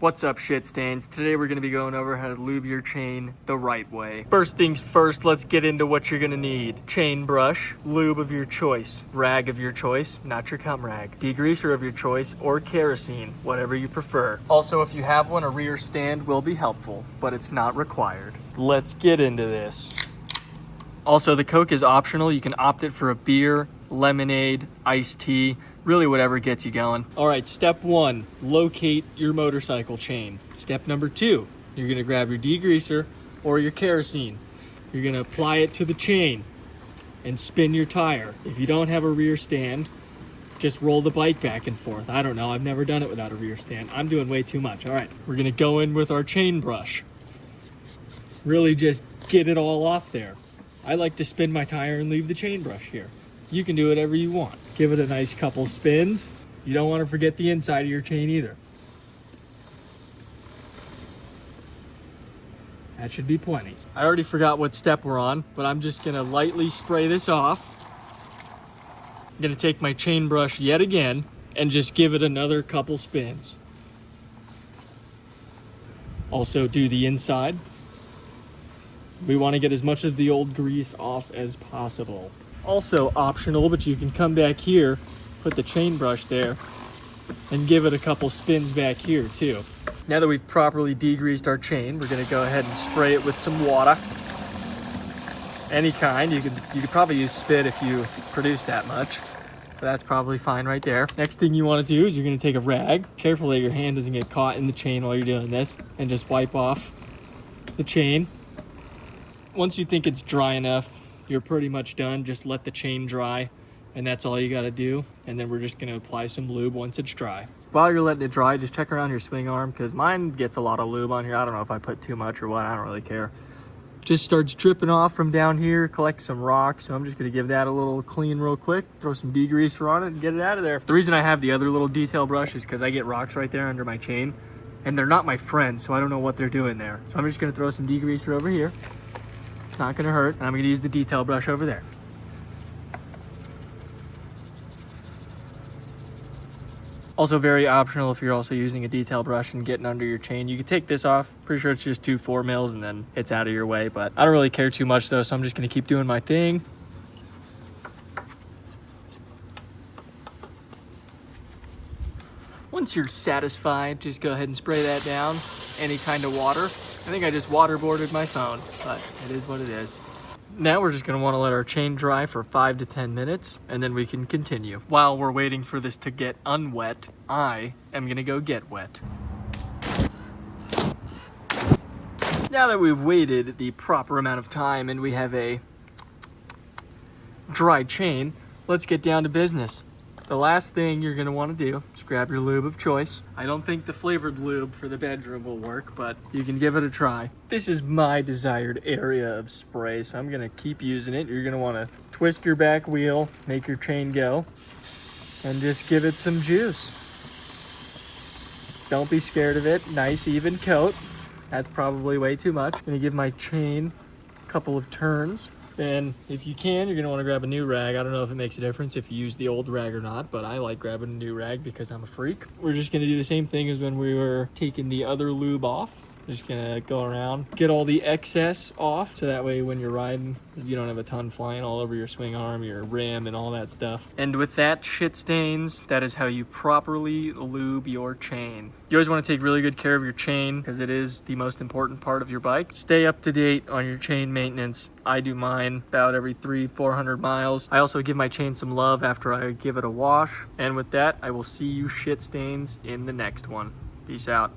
What's up, shit stains? Today we're going to be going over how to lube your chain the right way. First things first, let's get into what you're going to need. Chain brush, lube of your choice, rag of your choice, not your cum rag, degreaser of your choice, or kerosene, whatever you prefer. Also, if you have one, a rear stand will be helpful, but it's not required. Let's get into this. Also, the Coke is optional. You can opt it for a beer, lemonade, iced tea, really whatever gets you going. All right, step one, locate your motorcycle chain. Step number two, you're gonna grab your degreaser or your kerosene. You're gonna apply it to the chain and spin your tire. If you don't have a rear stand, just roll the bike back and forth. I don't know, I've never done it without a rear stand. I'm doing way too much. All right, we're gonna go in with our chain brush. Really just get it all off there. I like to spin my tire and leave the chain brush here. You can do whatever you want. Give it a nice couple spins. You don't want to forget the inside of your chain either. That should be plenty. I already forgot what step we're on, but I'm just gonna lightly spray this off. I'm gonna take my chain brush yet again and just give it another couple spins. Also do the inside. We want to get as much of the old grease off as possible. Also optional, but you can come back here, put the chain brush there, and give it a couple spins back here too. Now that we've properly degreased our chain, we're gonna go ahead and spray it with some water. Any kind. You could probably use spit if you produce that much, but that's probably fine right there. Next thing you want to do is you're gonna take a rag. Careful that your hand doesn't get caught in the chain while you're doing this, and just wipe off the chain. Once you think it's dry enough, you're pretty much done. Just let the chain dry, and that's all you got to do. And then we're just going to apply some lube once it's dry. While you're letting it dry, just check around your swing arm, because mine gets a lot of lube on here. I don't know if I put too much or what. I don't really care. Just starts dripping off from down here, collect some rocks. So I'm just going to give that a little clean real quick, throw some degreaser on it, and get it out of there. The reason I have the other little detail brush is because I get rocks right there under my chain, and they're not my friends, so I don't know what they're doing there. So I'm just going to throw some degreaser over here. It's not gonna hurt, and I'm gonna use the detail brush over there. Also very optional if you're also using a detail brush and getting under your chain. You can take this off. Pretty sure it's just 2 4-mils and then it's out of your way, but I don't really care too much though, so I'm just gonna keep doing my thing. Once you're satisfied, just go ahead and spray that down. Any kind of water. I think I just waterboarded my phone, but it is what it is. Now we're just gonna wanna let our chain dry for 5 to 10 minutes, and then we can continue. While we're waiting for this to get unwet, I am gonna go get wet. Now that we've waited the proper amount of time and we have a dry chain, let's get down to business. The last thing you're gonna wanna do is grab your lube of choice. I don't think the flavored lube for the bedroom will work, but you can give it a try. This is my desired area of spray, so I'm gonna keep using it. You're gonna wanna twist your back wheel, make your chain go, and just give it some juice. Don't be scared of it. Nice even coat. That's probably way too much. I'm gonna give my chain a couple of turns. Then if you can, you're gonna wanna grab a new rag. I don't know if it makes a difference if you use the old rag or not, but I like grabbing a new rag because I'm a freak. We're just gonna do the same thing as when we were taking the other lube off. Just gonna go around, get all the excess off, so that way when you're riding, you don't have a ton flying all over your swing arm, your rim, and all that stuff. And with that, shit stains, that is how you properly lube your chain. You always want to take really good care of your chain because it is the most important part of your bike. Stay up to date on your chain maintenance. I do mine about every 300-400 miles. I also give my chain some love after I give it a wash. And with that, I will see you shit stains in the next one. Peace out.